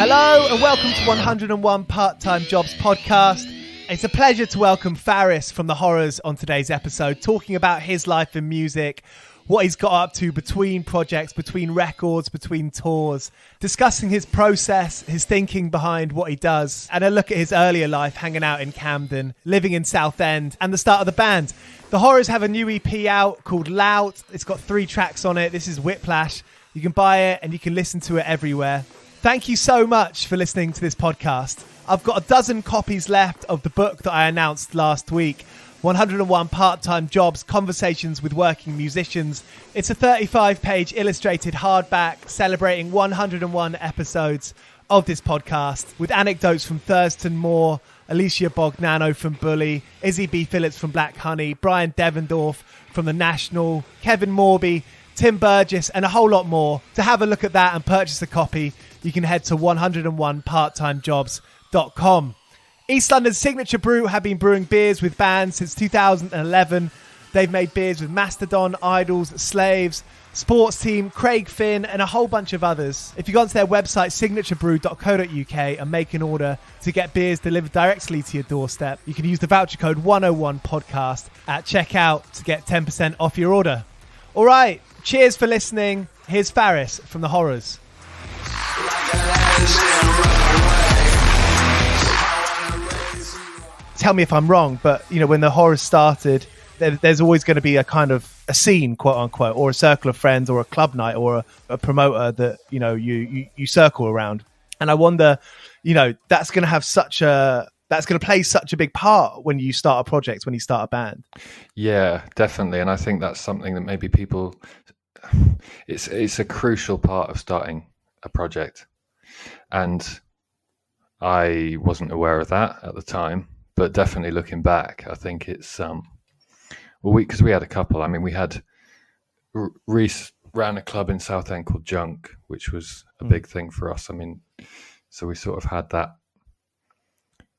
Hello and welcome to 101 Part-Time Jobs podcast. It's a pleasure to welcome Faris from The Horrors on today's episode, talking about his life in music, what he's got up to between projects, between records, between tours, discussing his process, his thinking behind what he does, and a look at his earlier life hanging out in Camden, living in Southend, and the start of the band. The Horrors have a new EP out called Lout. It's got 3 tracks on it. This is Whiplash. You can buy it and you can listen to it everywhere. Thank you so much for listening to this podcast. I've got a dozen copies left of the book that I announced last week, 101 Part-Time Jobs, Conversations with Working Musicians. It's a 35-page illustrated hardback celebrating 101 episodes of this podcast with anecdotes from Thurston Moore, Alicia Bognano from Bully, Izzy B. Phillips from Black Honey, Brian Devendorf from The National, Kevin Morby, Tim Burgess, and a whole lot more. To have a look at that and purchase a copy, you can head to 101parttimejobs.com. East London's Signature Brew have been brewing beers with bands since 2011. They've made beers with Mastodon, Idols, Slaves, Sports Team, Craig Finn, and a whole bunch of others. If you go onto their website, signaturebrew.co.uk, and make an order to get beers delivered directly to your doorstep, you can use the voucher code 101podcast at checkout to get 10% off your order. All right, cheers for listening. Here's Faris from The Horrors. Tell me if I'm wrong, but you know, when The Horrors started, there's always going to be a kind of a scene, quote unquote, or a circle of friends, or a club night, or a promoter that you know you circle around. And I wonder, you know, that's going to play such a big part when you start a project, when you start a band. Yeah, definitely, and I think that's something that maybe people. It's a crucial part of starting a project, and I wasn't aware of that at the time, but definitely looking back, I think it's because we had a couple. I mean, we had Reese ran a club in Southend called Junk, which was a big thing for us. I mean, so we sort of had that,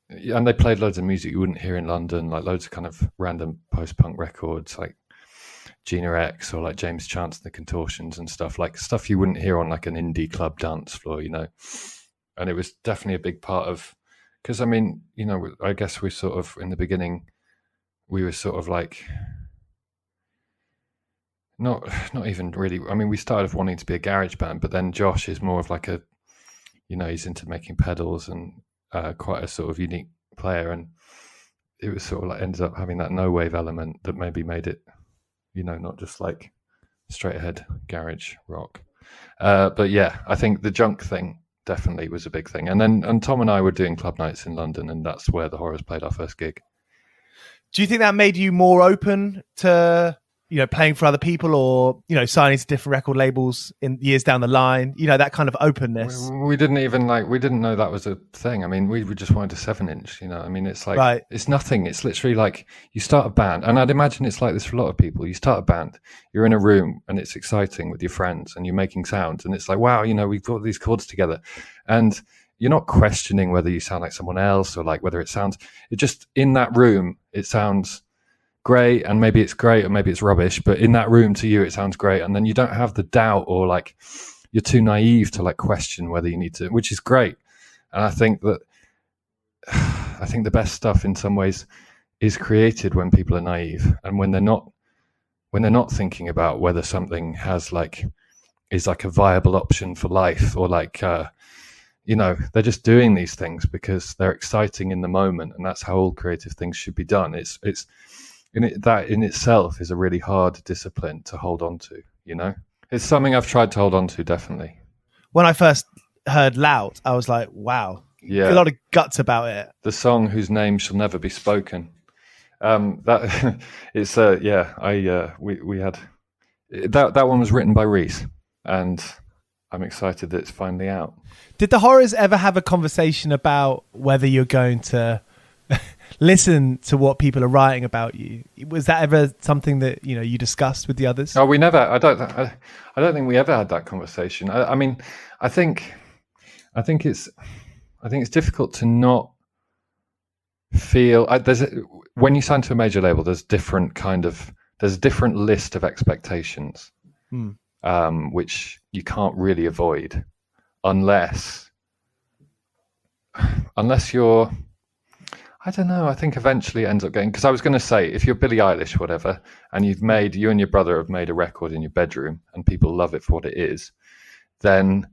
and they played loads of music you wouldn't hear in London, like loads of kind of random post-punk records, like Gina X or like James Chance and the Contortions and stuff, like stuff you wouldn't hear on like an indie club dance floor, you know. And it was definitely a big part of, because I mean, you know, I guess we sort of in the beginning we were sort of like not even really, I mean, we started off wanting to be a garage band, but then Josh is more of like a, you know, he's into making pedals and quite a sort of unique player, and it was sort of like ended up having that no wave element that maybe made it, you know, not just like straight ahead garage rock. But yeah, I think the Junk thing definitely was a big thing. And Tom and I were doing club nights in London, and that's where The Horrors played our first gig. Do you think that made you more open to, you know, playing for other people, or, you know, signing to different record labels in years down the line, you know, that kind of openness? We didn't know that was a thing. I mean, we just wanted a 7-inch, you know. I mean, it's like, right. It's nothing. It's literally like you start a band, and I'd imagine it's like this for a lot of people. You start a band, you're in a room and it's exciting with your friends and you're making sounds, and it's like, wow, you know, we've got these chords together, and you're not questioning whether you sound like someone else or like whether it just in that room, it sounds great, and maybe it's great or maybe it's rubbish, but in that room to you it sounds great, and then you don't have the doubt, or like you're too naive to like question whether you need to, which is great. And I think the best stuff in some ways is created when people are naive, and when they're not thinking about whether something is like a viable option for life, or like you know, they're just doing these things because they're exciting in the moment, and that's how all creative things should be done. That in itself is a really hard discipline to hold on to, you know? It's something I've tried to hold on to, definitely. When I first heard Lout, I was like, wow. Yeah. A lot of guts about it. The song whose name shall never be spoken. That it's we had that one was written by Reese, and I'm excited that it's finally out. Did The Horrors ever have a conversation about whether you're going to listen to what people are writing about you? Was that ever something that, you know, you discussed with the others? Oh, we never. I don't think we ever had that conversation. I mean, I think it's difficult to not feel. When you sign to a major label, there's a different list of expectations, which you can't really avoid unless unless you're, I don't know, I think eventually it ends up getting, because I was going to say, if you're Billie Eilish or whatever, and you and your brother have made a record in your bedroom and people love it for what it is, then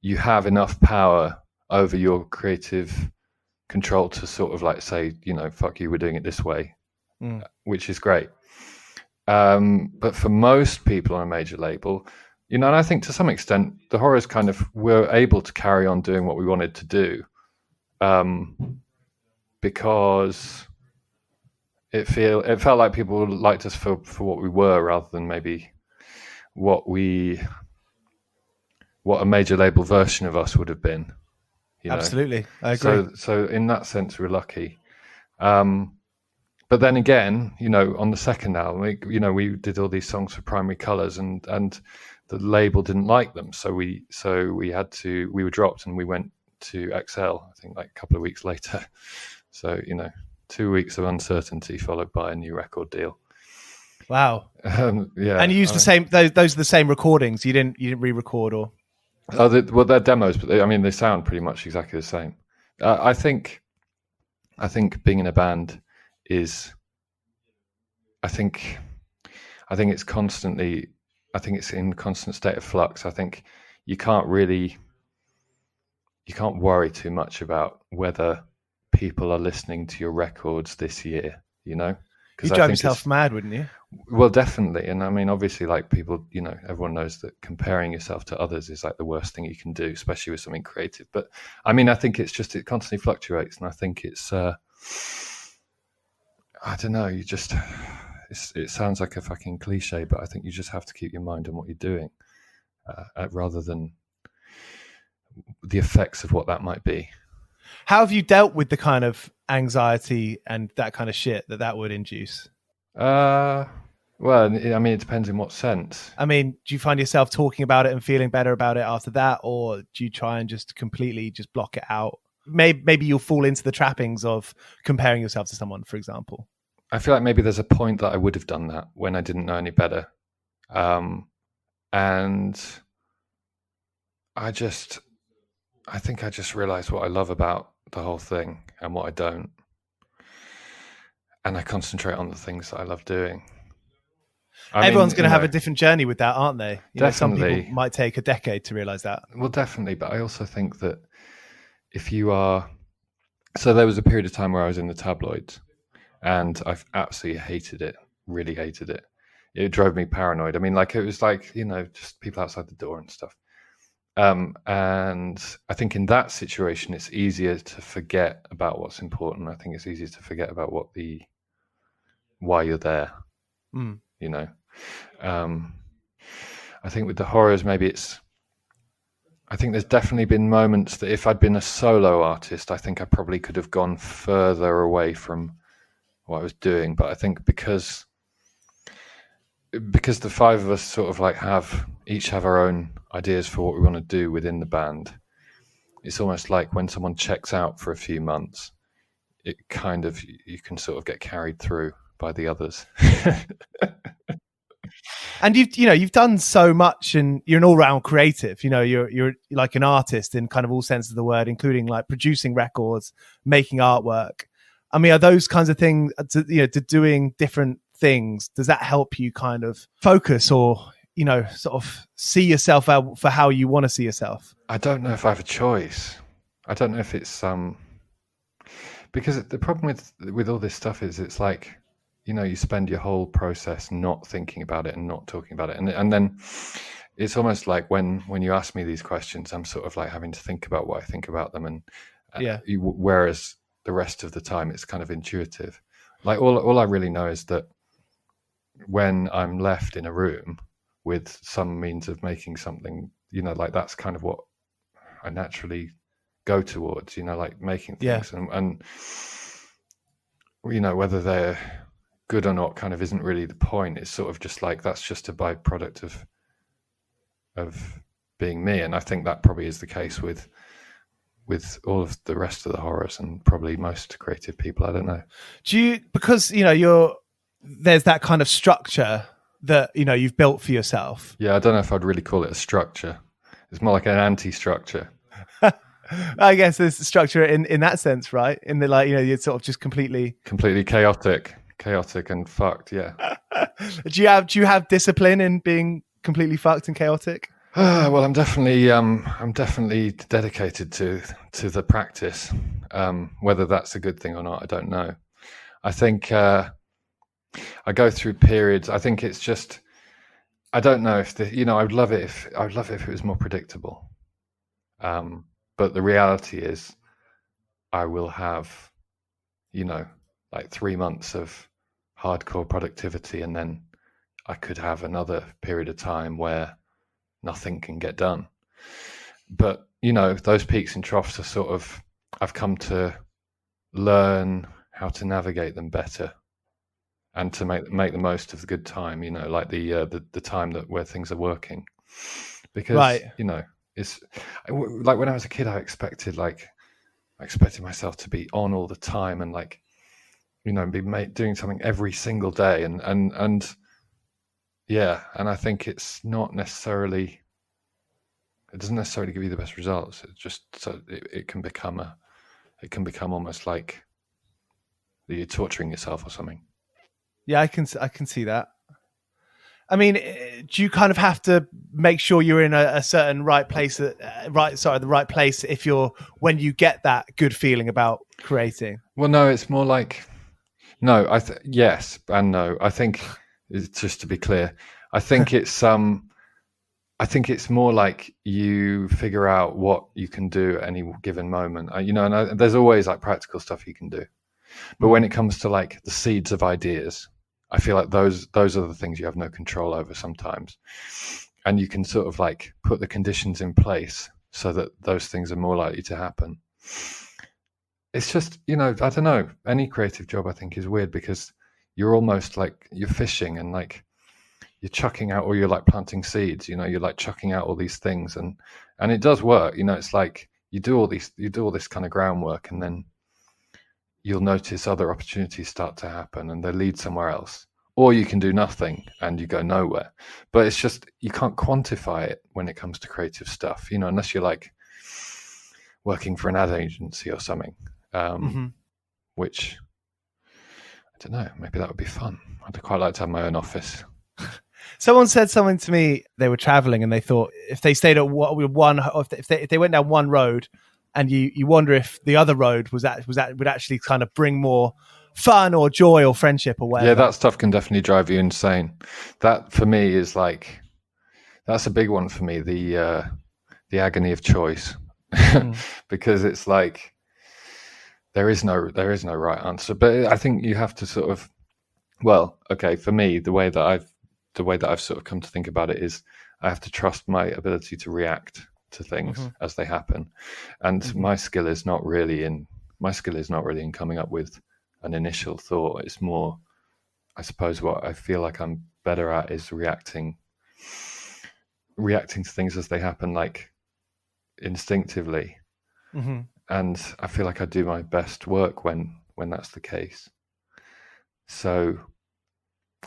you have enough power over your creative control to sort of like say, fuck you, we're doing it this way, which is great. But for most people on a major label, and I think to some extent the Horrors kind of were able to carry on doing what we wanted to do, because it felt like people liked us for what we were, rather than maybe what a major label version of us would have been. Absolutely, I agree. So in that sense, we're lucky. But then again, on the second album, we did all these songs for Primary Colours, and the label didn't like them, so we were dropped, and we went to XL, I think, like a couple of weeks later. So 2 weeks of uncertainty followed by a new record deal. Wow. Yeah. And you used the same; those are the same recordings. You didn't re-record or. Oh, they're demos, but they sound pretty much exactly the same. I think being in a band is, I think it's constantly, I think it's in constant state of flux. I think you can't worry too much about whether people are listening to your records this year, You'd drive yourself mad, wouldn't you? Well, definitely. And I mean, obviously, like people, everyone knows that comparing yourself to others is like the worst thing you can do, especially with something creative. But I mean, I think it's just, it constantly fluctuates. And I think it's, I don't know, it sounds like a fucking cliche, but I think you just have to keep your mind on what you're doing, rather than the effects of what that might be. How have you dealt with the kind of anxiety and that kind of shit that would induce? Well, I mean, it depends in what sense. I mean, do you find yourself talking about it and feeling better about it after that, or do you try and just completely just block it out? Maybe you'll fall into the trappings of comparing yourself to someone, for example. I feel like maybe there's a point that I would have done that when I didn't know any better. And I think I just realized what I love about the whole thing and what I don't. And I concentrate on the things that I love doing. Everyone's going to have a different journey with that, aren't they? Definitely. Some people might take a decade to realize that. Well, definitely. But I also think that if you are... So there was a period of time where I was in the tabloids, and I've absolutely hated it, really hated it. It drove me paranoid. I mean, like, it was like, just people outside the door and stuff. And I think in that situation, it's easier to forget about what's important. I think it's easier to forget about why you're there. I think with the Horrors, maybe I think there's definitely been moments that if I'd been a solo artist, I think I probably could have gone further away from what I was doing. But I think because the five of us sort of like each have our own ideas for what we want to do within the band, it's almost like when someone checks out for a few months, it kind of, you can sort of get carried through by the others. And you've done so much, and you're an all-round creative. You're like an artist in kind of all senses of the word, including like producing records, making artwork. I mean, are those kinds of things to doing different things? Does that help you kind of focus or sort of see yourself out for how you want to see yourself? I don't know if I have a choice. I don't know if it's because the problem with all this stuff is it's like, you spend your whole process not thinking about it and not talking about it, and then it's almost like when you ask me these questions, I'm sort of like having to think about what I think about them, and whereas the rest of the time it's kind of intuitive. Like all I really know is that when I'm left in a room with some means of making something, like that's kind of what I naturally go towards, like making things, and whether they're good or not kind of isn't really the point. It's sort of just like, that's just a byproduct of being me. And I think that probably is the case with all of the rest of the Horrors, and probably most creative people. I don't know. Do you, because there's that kind of structure that you've built for yourself? Yeah, I don't know if I'd really call it a structure. It's more like an anti-structure. I guess there's structure in that sense, right? In the like, you're sort of just completely chaotic and fucked. Yeah. Do you have discipline in being completely fucked and chaotic? Well, I'm definitely dedicated to the practice. Whether that's a good thing or not, I don't know. I think I go through periods. I think it's just, I don't know if I would love it if it was more predictable. But the reality is, I will have, like 3 months of hardcore productivity, and then I could have another period of time where nothing can get done. But those peaks and troughs are sort of, I've come to learn how to navigate them better, and to make the most of the good time. Like the time where things are working, because right. It's like when I was a kid, I expected myself to be on all the time and be doing something every single day, and yeah, and I think it doesn't necessarily give you the best results. It's just it can become almost like you're torturing yourself or something. Yeah, I can see that. I mean, do you kind of have to make sure you're in a certain right place, the right place when you get that good feeling about creating? Well, no, it's more like, no, yes and no. I think, just to be clear, I think it's more like you figure out what you can do at any given moment. And there's always like practical stuff you can do, but when it comes to like the seeds of ideas, I feel like those are the things you have no control over sometimes, and you can sort of like put the conditions in place so that those things are more likely to happen. It's just, I don't know, any creative job I think is weird, because you're almost like you're fishing, and like you're chucking out, or you're like planting seeds, you're like chucking out all these things, and it does work. It's like you do all this kind of groundwork, and then you'll notice other opportunities start to happen and they lead somewhere else. Or you can do nothing and you go nowhere. But it's just, you can't quantify it when it comes to creative stuff, unless you're like working for an ad agency or something, which, I don't know, maybe that would be fun. I'd quite like to have my own office. Someone said something to me, they were traveling and they thought if they stayed at if they went down one road, and you wonder if the other road would actually kind of bring more fun or joy or friendship or whatever. Yeah, that stuff can definitely drive you insane. That for me is like, that's a big one for me. The agony of choice, because it's like there is no right answer. But I think you have to sort of, well, okay, for me, the way that I've sort of come to think about it is I have to trust my ability to react to things as they happen, and my skill is not really in coming up with an initial thought. It's more, I suppose, what I feel like I'm better at is reacting to things as they happen, like instinctively. And I feel like I do my best work when that's the case. So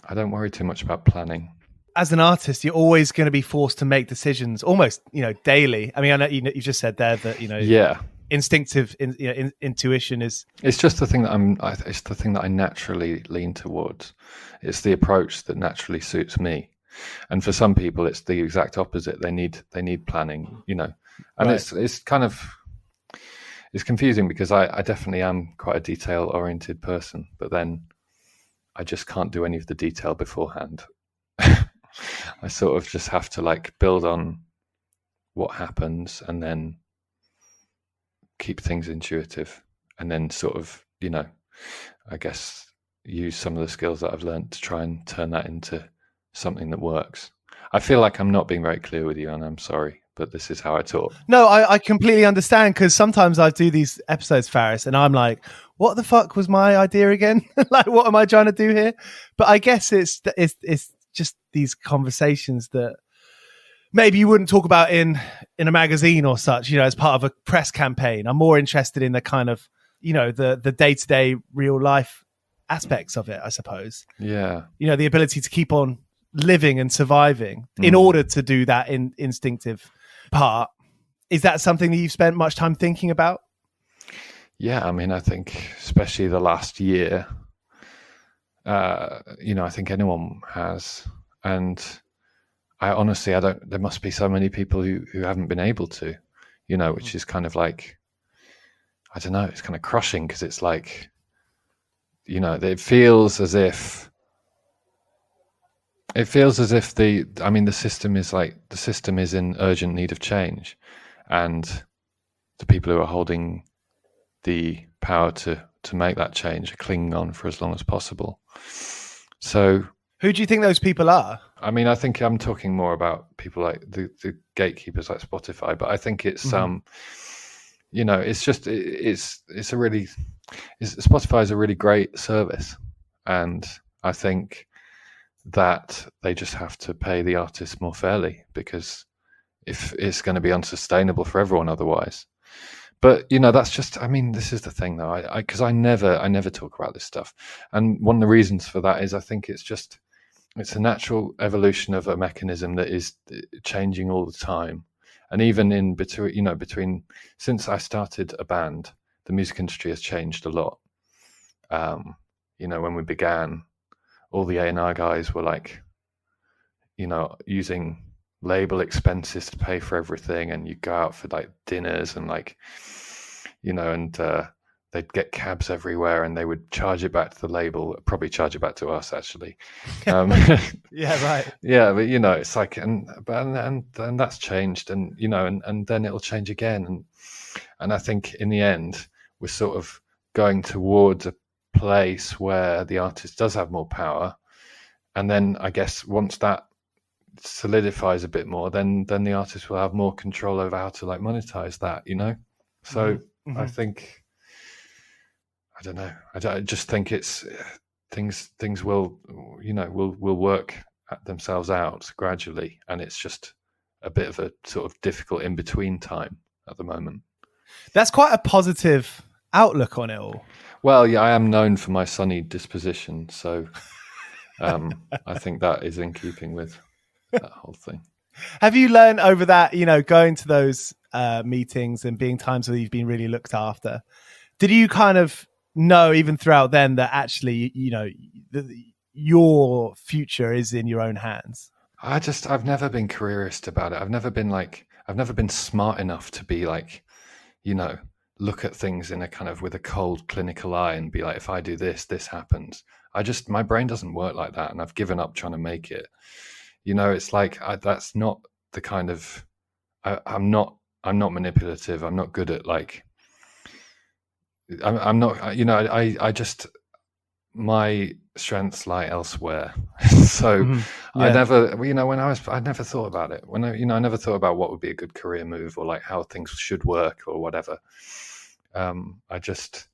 I don't worry too much about planning. As an artist, you're always going to be forced to make decisions almost, daily. I mean, I know you just said there that, yeah, instinctive intuition is. It's just the thing that it's the thing that I naturally lean towards. It's the approach that naturally suits me. And for some people, it's the exact opposite. They need planning, and right. It's kind of, it's confusing, because I definitely am quite a detail oriented person, but then I just can't do any of the detail beforehand. I sort of just have to like build on what happens and then keep things intuitive, and then sort of, I guess use some of the skills that I've learned to try and turn that into something that works. I feel like I'm not being very clear with you, and I'm sorry, but this is how I talk. No, I completely understand, because sometimes I do these episodes, Faris, and I'm like, what the fuck was my idea again? Like, what am I trying to do here? But I guess it's just these conversations that maybe you wouldn't talk about in a magazine or such, as part of a press campaign. I'm more interested in the kind of, the day-to-day real life aspects of it, I suppose. Yeah. The ability to keep on living and surviving in order to do that instinctive part. Is that something that you've spent much time thinking about? Yeah, I mean, I think especially the last year, I think anyone has. And I honestly, there must be so many people who haven't been able to, which is kind of like, I don't know, it's kind of crushing because it's like, it feels as if the system is in urgent need of change, and the people who are holding the power to make that change are clinging on for as long as possible. So who do you think those people are? I mean, I think I'm talking more about people like the gatekeepers like Spotify, but I think it's Spotify is a really great service, and I think that they just have to pay the artists more fairly, because if it's going to be unsustainable for everyone otherwise. But that's just, I mean, this is the thing though, because I never talk about this stuff, and one of the reasons for that is I think it's a natural evolution of a mechanism that is changing all the time. And even in between since I started a band, the music industry has changed a lot. When we began, all the A&R guys were like, using label expenses to pay for everything, and you go out for like dinners and like, they'd get cabs everywhere, and they would charge it back to the label, probably charge it back to us actually. Yeah, right. Yeah, but it's like, and that's changed, and and then it'll change again, and I think in the end we're sort of going towards a place where the artist does have more power, and then I guess once that solidifies a bit more, then the artist will have more control over how to like monetize that, so I think, I don't know, I just think it's things will work themselves out gradually, and it's just a bit of a sort of difficult in between time at the moment. That's quite a positive outlook on it all. Well, yeah, I am known for my sunny disposition, so I think that is in keeping with that whole thing. Have you learned over that, going to those meetings and being times where you've been really looked after, did you kind of know even throughout then that actually, your future is in your own hands? I've never been careerist about it. I've never been smart enough to be like, look at things in a kind of with a cold clinical eye and be like, if I do this, this happens. My brain doesn't work like that, and I've given up trying to make it. It's like, that's not the kind of, I'm not manipulative. I'm not good at like, I'm not, I just, my strengths lie elsewhere. So yeah. I never thought about it I never thought about what would be a good career move, or like how things should work or whatever. I just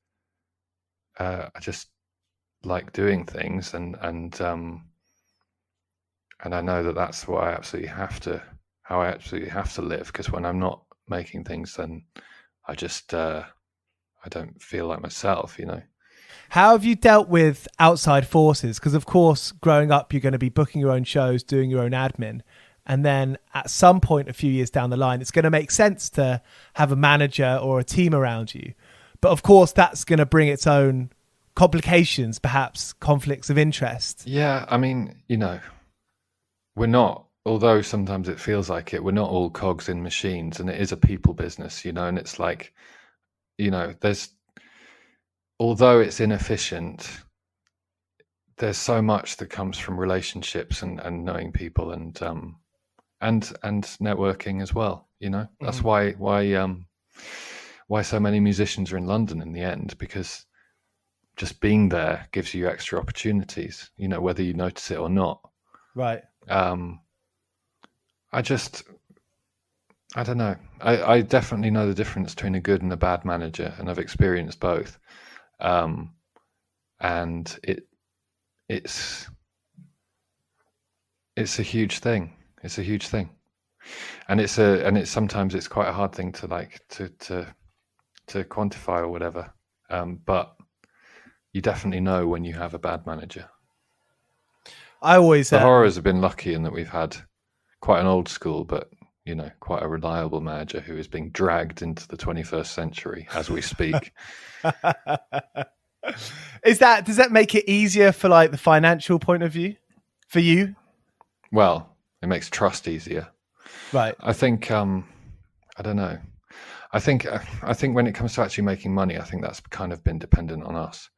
like doing things, and I know that that's what I absolutely have to live, because when I'm not making things, then I just I don't feel like myself, How have you dealt with outside forces? Because of course, growing up, you're going to be booking your own shows, doing your own admin, and then at some point a few years down the line, it's going to make sense to have a manager or a team around you. But of course, that's going to bring its own complications, perhaps conflicts of interest. Yeah, I mean, we're not, although sometimes it feels like it, we're not all cogs in machines, and it is a people business, and it's like, although it's inefficient, there's so much that comes from relationships and knowing people and networking as well. That's why so many musicians are in London in the end, because just being there gives you extra opportunities, whether you notice it or not. Right. I don't know. I definitely know the difference between a good and a bad manager, and I've experienced both. And it's a huge thing. It's a huge thing, and it's sometimes it's quite a hard thing to like to quantify or whatever. But you definitely know when you have a bad manager. The Horrors have been lucky in that we've had quite an old school but quite a reliable manager who is being dragged into the 21st century as we speak. Does that make it easier for like the financial point of view for you? Well, it makes trust easier. Right. I think, I don't know. I think when it comes to actually making money, I think that's kind of been dependent on us.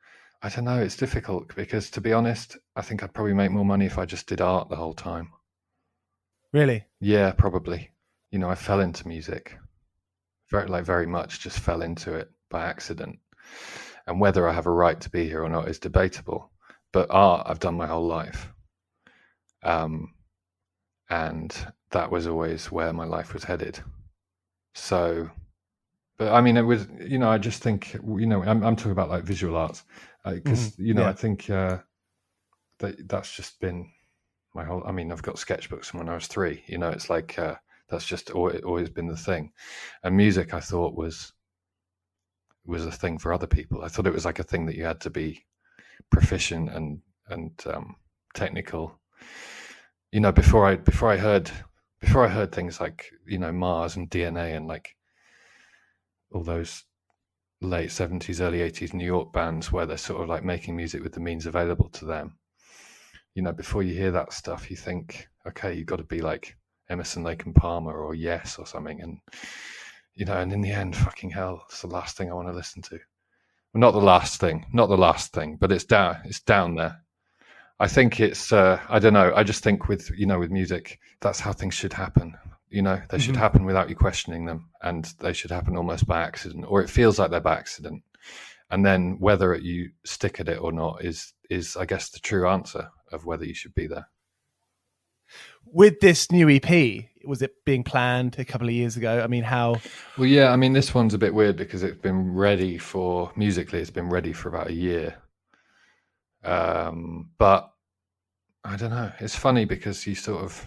I don't know. It's difficult because, to be honest, I think I'd probably make more money if I just did art the whole time. Really? Yeah, probably. I fell into music very much, just fell into it by accident. And whether I have a right to be here or not is debatable. But art, I've done my whole life. And that was always where my life was headed. So, but I mean, it was, I just think, I'm talking about like visual arts, because, I think that's just been my whole, I mean, I've got sketchbooks from when I was 3, it's like, that's just always been the thing. And music, I thought was a thing for other people. I thought it was like a thing that you had to be proficient and technical. Before I heard things like Mars and DNA and like all those late 70s, early 80s New York bands where they're sort of like making music with the means available to them. Before you hear that stuff, you think, okay, you've got to be like Emerson, Lake and Palmer or Yes or something, and and in the end, fucking hell, it's the last thing I want to listen to. Well, not the last thing, but it's down there. I think it's, I don't know. I just think with music, that's how things should happen. They should happen without you questioning them, and they should happen almost by accident, or it feels like they're by accident. And then whether you stick at it or not is I guess the true answer of whether you should be there. With this new EP, was it being planned a couple of years ago? I mean, how? Well, yeah, I mean, this one's a bit weird because it's been ready for about a year. But I don't know. It's funny because you sort of,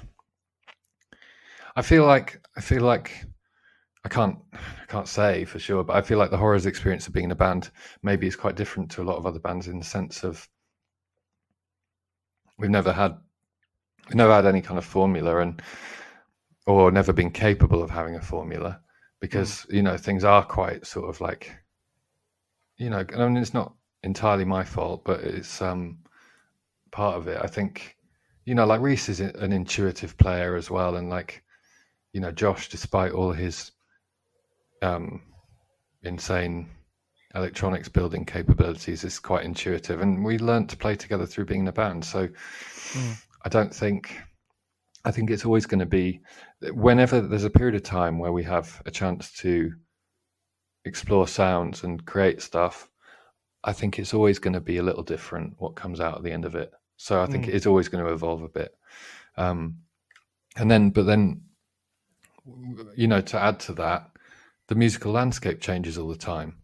I feel like I can't say for sure, but I feel like the Horrors experience of being in a band maybe is quite different to a lot of other bands in the sense of we've never had any kind of formula or never been capable of having a formula because, things are quite sort of like, I mean, it's not entirely my fault, but it's part of it. I think, like Reese is an intuitive player as well. And like, Josh, despite all his insane electronics building capabilities, is quite intuitive. And we learned to play together through being in a band. So I think it's always going to be, whenever there's a period of time where we have a chance to explore sounds and create stuff, I think it's always going to be a little different what comes out at the end of it. So I think it is always going to evolve a bit. But then, to add to that, the musical landscape changes all the time.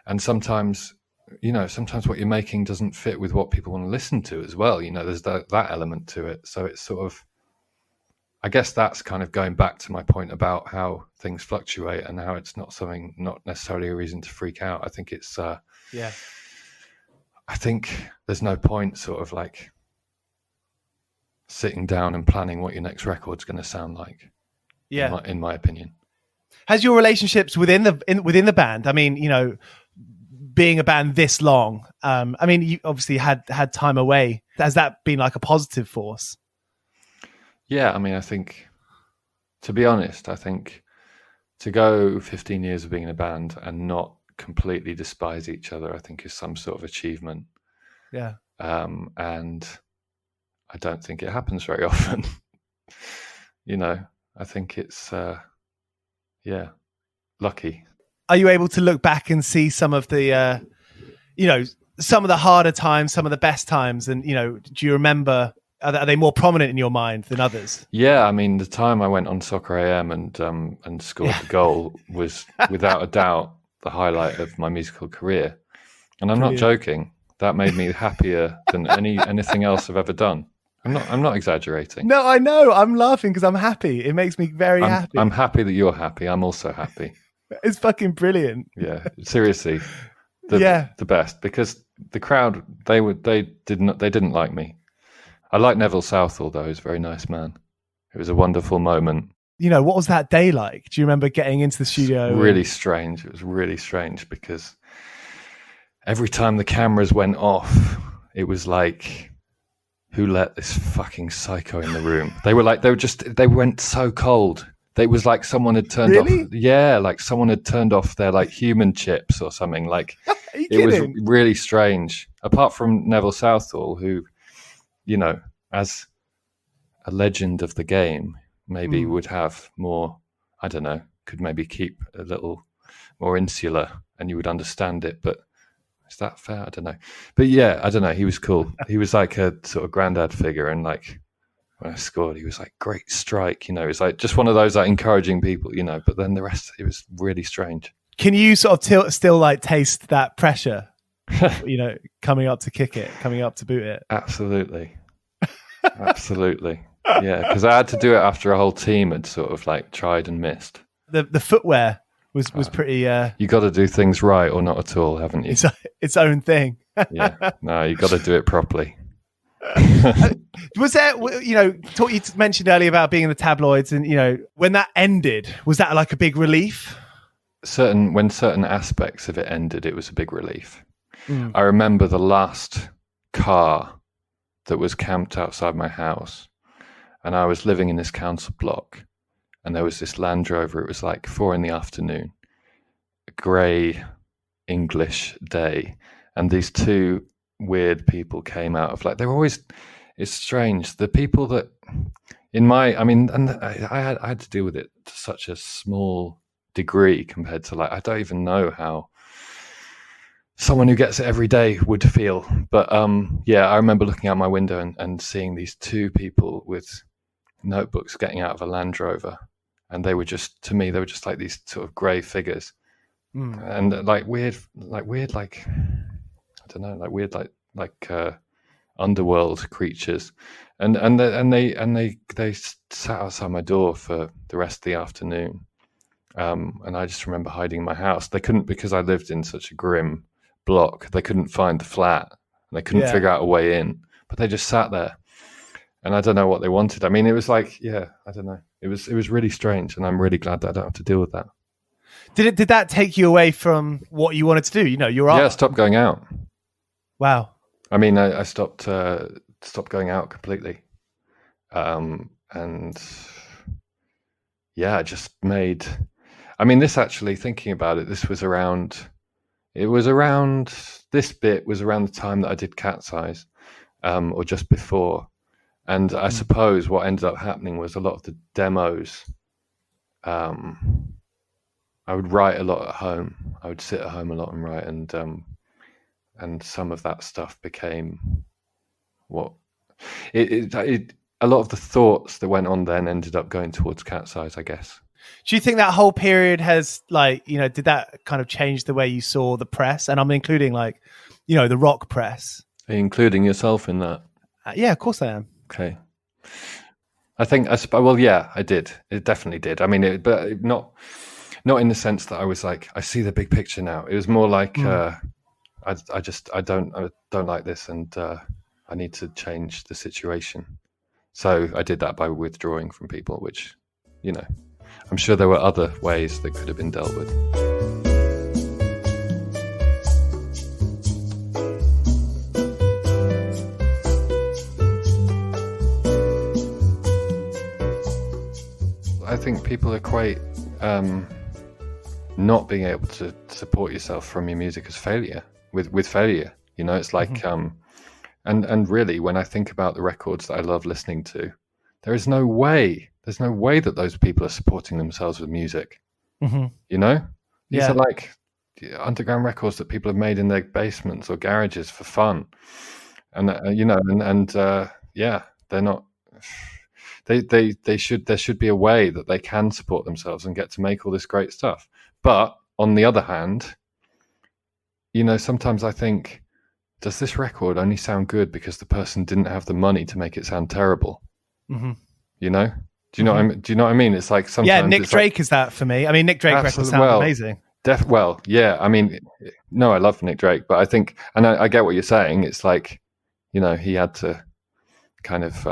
And sometimes what you're making doesn't fit with what people want to listen to as well. There's that element to it. So it's sort of, I guess that's kind of going back to my point about how things fluctuate and how it's not necessarily a reason to freak out. I think it's, I think there's no point sort of like sitting down and planning what your next record's going to sound like. Yeah. In my opinion. Has your relationships within the band, I mean, being a band this long, I mean, you obviously had time away. Has that been like a positive force? Yeah, I mean, I think, to be honest, I think to go 15 years of being in a band and not completely despise each other, I think is some sort of achievement. Yeah. And I don't think it happens very often. I think it's, lucky. Are you able to look back and see some of the, some of the harder times, some of the best times? And, do you remember, are they more prominent in your mind than others? Yeah. I mean, the time I went on Soccer AM and scored the goal was without a doubt the highlight of my musical career. And I'm not joking. That made me happier than anything else I've ever done. I'm not exaggerating. No, I know. I'm laughing because I'm happy. It makes me very happy. I'm happy that you're happy. I'm also happy. It's fucking brilliant. Yeah, seriously, the best, because the crowd they didn't like me. I like Neville Southall though. He's a very nice man. It was a wonderful moment. what was that day like? Do you remember getting into the studio? Really strange. It was really strange because every time the cameras went off, it was like, who let this fucking psycho in the room? They went so cold. It was like someone had turned off. Yeah, like someone had turned off their like human chips or something. Like it was really strange. Apart from Neville Southall, who, as a legend of the game, maybe would have more, I don't know, could maybe keep a little more insular and you would understand it. But is that fair? I don't know. But yeah, I don't know. He was cool. He was like a sort of granddad figure. And like when I scored, he was like, great strike. It's like just one of those like encouraging people, but then the rest, it was really strange. Can you sort of still like taste that pressure, coming up to kick it, coming up to boot it? Absolutely. Absolutely. Yeah, because I had to do it after a whole team had sort of like tried and missed. The footwear was pretty. You got to do things right or not at all, haven't you? It's its own thing. Yeah, no, you got to do it properly. Was there, you mentioned earlier about being in the tabloids, and when that ended, was that like a big relief? When certain aspects of it ended, it was a big relief. I remember the last car that was camped outside my house. And I was living in this council block, and there was this Land Rover. It was like 4 p.m, a grey English day, and these two weird people came out of like it's strange. The people that I had to deal with it to such a small degree compared to like I don't even know how someone who gets it every day would feel. But I remember looking out my window and seeing these two people with notebooks getting out of a Land Rover, and they were just, to me, they were just like these sort of grey figures, and like weird, like I don't know, like weird, like underworld creatures, and they sat outside my door for the rest of the afternoon, and I just remember hiding in my house. They couldn't, because I lived in such a grim block, they couldn't find the flat, and they couldn't figure out a way in, but they just sat there. And I don't know what they wanted. I mean, it was like, I don't know. It was really strange, and I'm really glad that I don't have to deal with that. Did that take you away from what you wanted to do? Your art? Yeah, I stopped going out. Wow. I mean, I stopped going out completely, and I just made. I mean, this actually, thinking about it, this was around. It was around this bit was around the time that I did Cat's Eyes, or just before. And I suppose what ended up happening was a lot of the demos, I would write a lot at home. I would sit at home a lot and write, and some of that stuff became what a lot of the thoughts that went on then ended up going towards Cat's Eyes, I guess. Do you think that whole period has did that kind of change the way you saw the press? And I'm including the rock press. Are you including yourself in that? Yeah, of course I am. Okay. I think I did. It definitely did. I mean, but not in the sense that I was like, I see the big picture now. It was more like, I don't like this, and I need to change the situation. So I did that by withdrawing from people, which, I'm sure there were other ways that could have been dealt with. I think people equate not being able to support yourself from your music as failure, with failure. It's like, and really, when I think about the records that I love listening to, there's no way that those people are supporting themselves with music. These are like underground records that people have made in their basements or garages for fun, and they're not. There should be a way that they can support themselves and get to make all this great stuff. But on the other hand, sometimes I think, does this record only sound good because the person didn't have the money to make it sound terrible? Do you know? Do you know what I mean? It's like sometimes Nick Drake is that for me. I mean, Nick Drake records sound amazing. No, I love Nick Drake, but I think, and I get what you're saying. It's like, he had to kind of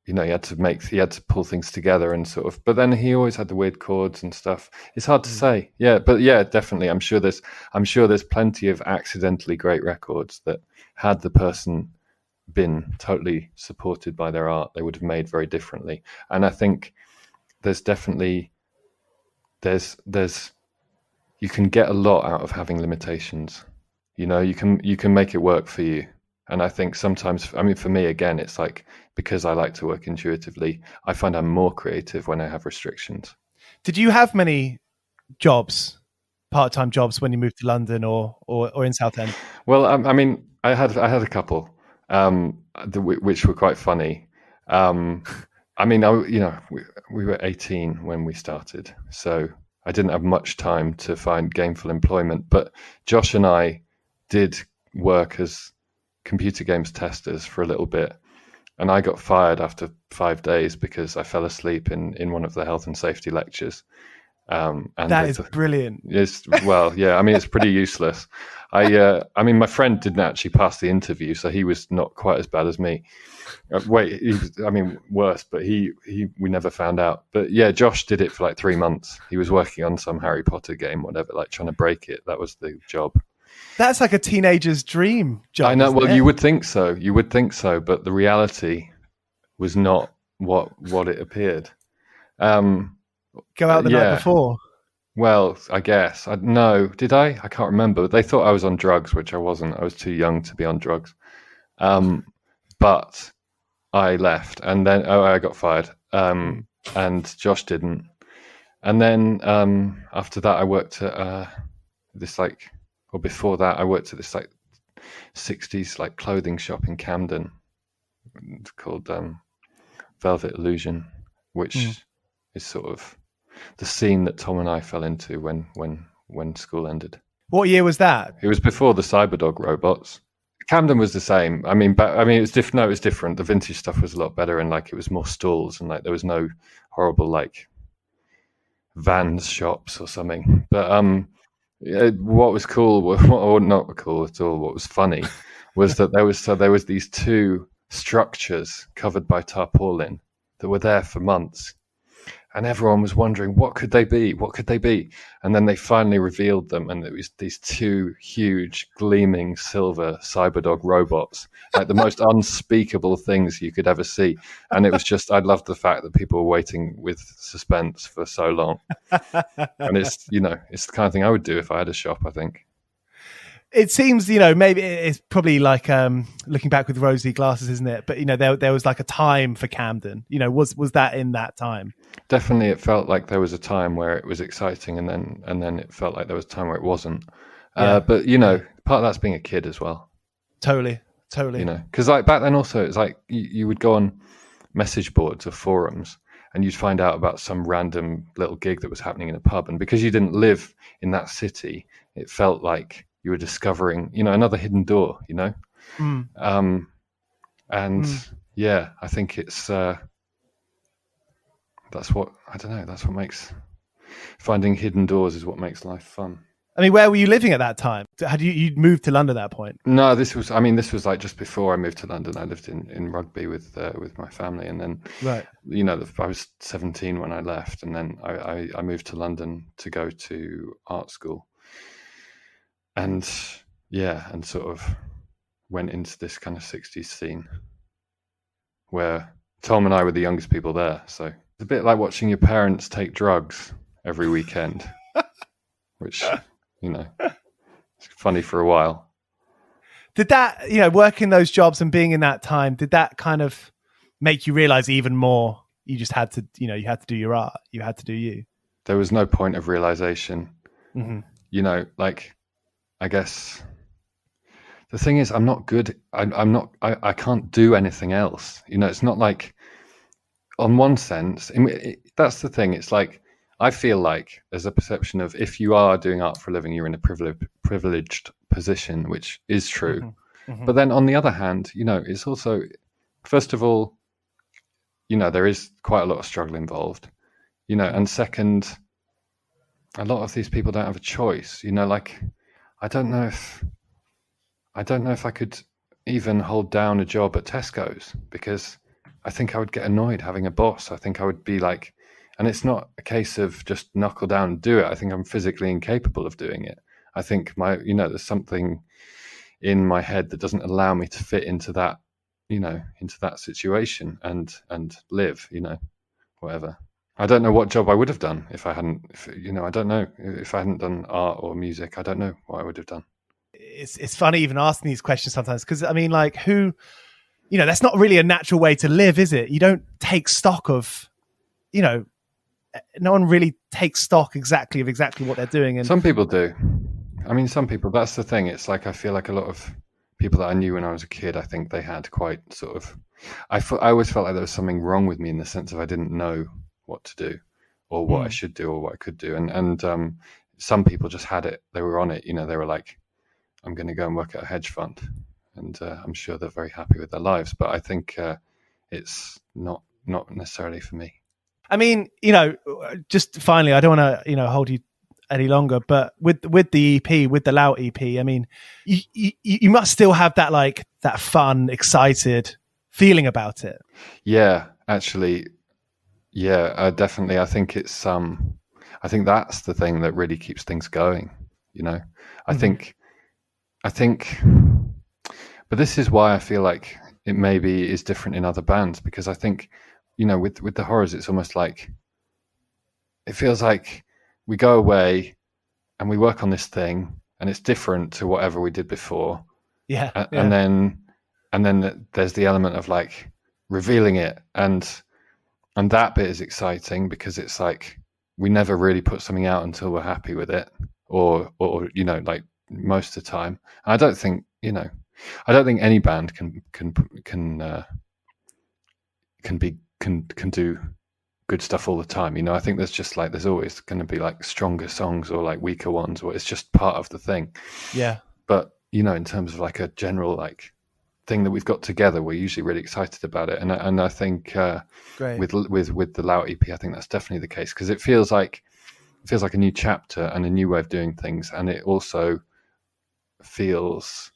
you know, he had to pull things together and sort of, but then he always had the weird chords and stuff. It's hard to say. Yeah. But yeah, definitely. I'm sure there's plenty of accidentally great records that had the person been totally supported by their art, they would have made very differently. And I think there's definitely, you can get a lot out of having limitations. You know, you can make it work for you. And I think sometimes, I mean, for me, again, it's like, because I like to work intuitively, I find I'm more creative when I have restrictions. Did you have many jobs, part-time jobs, when you moved to London or in Southend? Well, I mean, I had a couple, which were quite funny. I mean, we were 18 when we started, so I didn't have much time to find gainful employment. But Josh and I did work as computer games testers for a little bit, and I got fired after 5 days because I fell asleep in one of the health and safety lectures. And that is brilliant. Well, yeah. I mean, it's pretty useless. I mean, my friend didn't actually pass the interview, so he was not quite as bad as me. Worse, but we never found out. But yeah, Josh did it for like 3 months. He was working on some Harry Potter game, whatever, like trying to break it. That was the job. That's like a teenager's dream job. I know. Well, you would think so. But the reality was not what it appeared. Go out the night before. Well, I guess. No, did I? I can't remember. They thought I was on drugs, which I wasn't. I was too young to be on drugs. But I left, and then I got fired. And Josh didn't. And then after that, I worked at before that, I worked at this like 60s like clothing shop in Camden. It's called Velvet Illusion, which is sort of the scene that Tom and I fell into when school ended. What year was that? It was before the Cyberdog robots. Camden was the same. It was different. No, it was different. The vintage stuff was a lot better, and like it was more stalls, and like there was no horrible like Vans shops or something. But what was cool, or not cool at all, what was funny was that there was these two structures covered by tarpaulin that were there for months, and everyone was wondering what could they be, and then they finally revealed them, and it was these two huge gleaming silver Cyberdog robots, like the most unspeakable things you could ever see. And it was just, I loved the fact that people were waiting with suspense for so long. And it's the kind of thing I would do if I had a shop, I think. It seems, maybe it's probably like looking back with rosy glasses, isn't it? But, there was like a time for Camden. Was that in that time? Definitely, it felt like there was a time where it was exciting, and then it felt like there was a time where it wasn't. Yeah. But, part of that's being a kid as well. Totally. Because like back then also, it's like you would go on message boards or forums, and you'd find out about some random little gig that was happening in a pub. And because you didn't live in that city, it felt like you were discovering, another hidden door, Yeah, I think it's, that's what makes, finding hidden doors is what makes life fun. I mean, where were you living at that time? Had you'd moved to London at that point? No, this was like just before I moved to London. I lived in Rugby with my family, and then, right. I was 17 when I left, and then I moved to London to go to art school. And sort of went into this kind of 60s scene where Tom and I were the youngest people there. So it's a bit like watching your parents take drugs every weekend, which, it's funny for a while. Did that, working those jobs and being in that time, did that kind of make you realize even more you just had to, you had to do your art, you had to do you? There was no point of realization. Mm-hmm. I guess the thing is, I'm not good. I can't do anything else. It's not like, on one sense, that's the thing. It's like, I feel like there's a perception of if you are doing art for a living, you're in a privileged position, which is true. Mm-hmm. Mm-hmm. But then on the other hand, it's also, first of all, there is quite a lot of struggle involved, and second, a lot of these people don't have a choice, I don't know if I could even hold down a job at Tesco's, because I think I would get annoyed having a boss. I think I would be like, and it's not a case of just knuckle down and do it. I think I'm physically incapable of doing it. I think there's something in my head that doesn't allow me to fit into that, into that situation and live, whatever. I don't know what job I would have done if I hadn't, I don't know if I hadn't done art or music. I don't know what I would have done. It's funny even asking these questions sometimes, because I mean, like, who, that's not really a natural way to live, is it? You don't take stock of, no one really takes stock exactly what they're doing. And some people do. I mean, some people, that's the thing. It's like, I feel like a lot of people that I knew when I was a kid, I think they had quite sort of, I always felt like there was something wrong with me in the sense of I didn't know what to do or what I should do or what I could do. And some people just had it. They were on it. They were like, I'm going to go and work at a hedge fund. And I'm sure they're very happy with their lives. But I think it's not necessarily for me. I mean, just finally, I don't want to, hold you any longer, but with the EP, with the Lout EP, I mean, you must still have that, like, that fun, excited feeling about it. Yeah, actually, yeah, definitely. I think it's I think that's the thing that really keeps things going. I think, but this is why I feel like it maybe is different in other bands, because I think, with the Horrors, it's almost like, it feels like we go away and we work on this thing and it's different to whatever we did before. Yeah. And then there's the element of like revealing it. And that bit is exciting because it's like, we never really put something out until we're happy with it or, like most of the time. I don't think any band can do good stuff all the time. I think there's just like, there's always going to be like stronger songs or like weaker ones, or it's just part of the thing. Yeah. But, in terms of like a general like thing that we've got together, we're usually really excited about it. And I think with the Lout EP, I think that's definitely the case, because it feels like a new chapter and a new way of doing things. And it also feels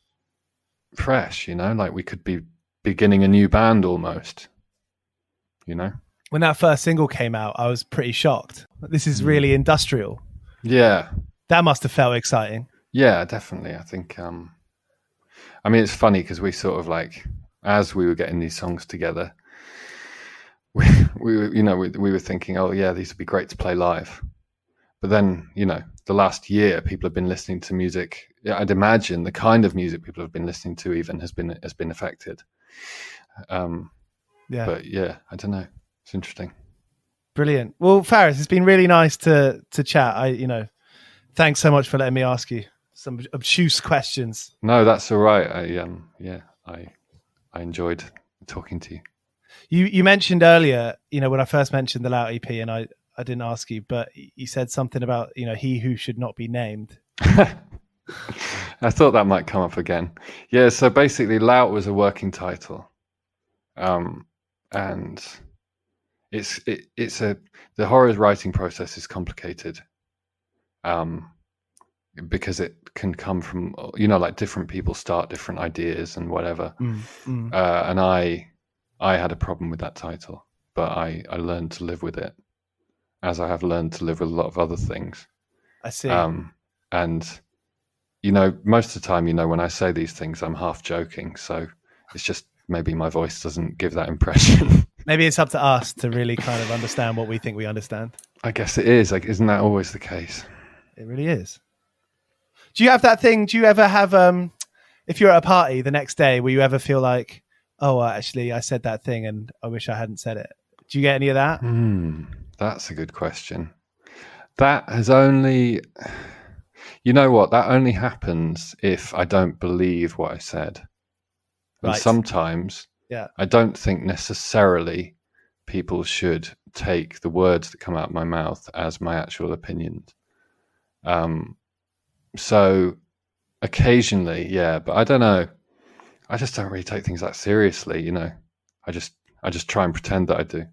fresh, like we could be beginning a new band almost, When that first single came out, I was pretty shocked. This is really industrial. Yeah. That must have felt exciting. Yeah, definitely. I think, I mean, it's funny because we sort of like, as we were getting these songs together, we were thinking, oh yeah, these would be great to play live. But then, the last year, people have been listening to music. Yeah, I'd imagine the kind of music people have been listening to even has been affected. Yeah. But yeah, I don't know. It's interesting. Brilliant. Well, Faris, it's been really nice to chat. Thanks so much for letting me ask you some obtuse questions. No, that's all right. I enjoyed talking to you. You mentioned earlier, when I first mentioned the Lout EP, and I didn't ask you, but you said something about, he who should not be named. I thought that might come up again. Yeah, so basically Lout was a working title. And the Horrors writing process is complicated. Because it can come from, like different people start different ideas and whatever. And I had a problem with that title, but I learned to live with it, as I have learned to live with a lot of other things. I see. And, most of the time, when I say these things, I'm half joking. So it's just maybe my voice doesn't give that impression. Maybe it's up to us to really kind of understand what we think we understand. I guess it is. Like, isn't that always the case? It really is. Do you have that thing? Do you ever have, if you're at a party the next day, will you ever feel like, oh, actually, I said that thing and I wish I hadn't said it? Do you get any of that? That's a good question. That has only, that only happens if I don't believe what I said. And Right. sometimes I don't think necessarily people should take the words that come out of my mouth as my actual opinions. So occasionally, but I don't know. I just don't really take things that seriously, I just try and pretend that I do.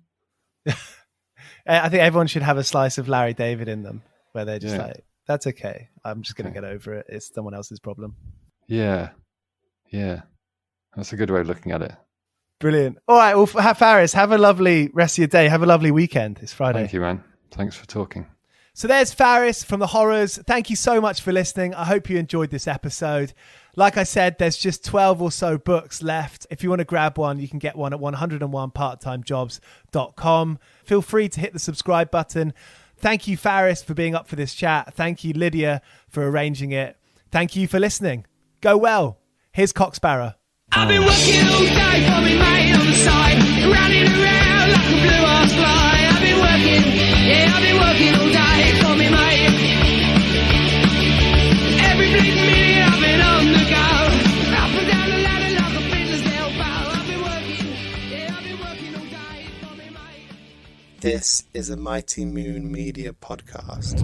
I think everyone should have a slice of Larry David in them, where they're just like, that's okay. I'm just going to get over it. It's someone else's problem. Yeah. That's a good way of looking at it. Brilliant. All right, well, Faris, have a lovely rest of your day. Have a lovely weekend. It's Friday. Thank you, man. Thanks for talking. So there's Faris from the Horrors. Thank you so much for listening. I hope you enjoyed this episode. Like I said, there's just 12 or so books left. If you want to grab one, you can get one at 101parttimejobs.com. Feel free to hit the subscribe button. Thank you, Faris, for being up for this chat. Thank you, Lydia, for arranging it. Thank you for listening. Go well. Here's Sparrer. I've been working all day for me mate on the side, running around like a blue-ass fly. I've been working all day for me mate. Every bleeding minute I've been on the go, up and down the ladder like a fiddler's elbow. I've been working all day for me mate. This is a Mighty Moon Media podcast.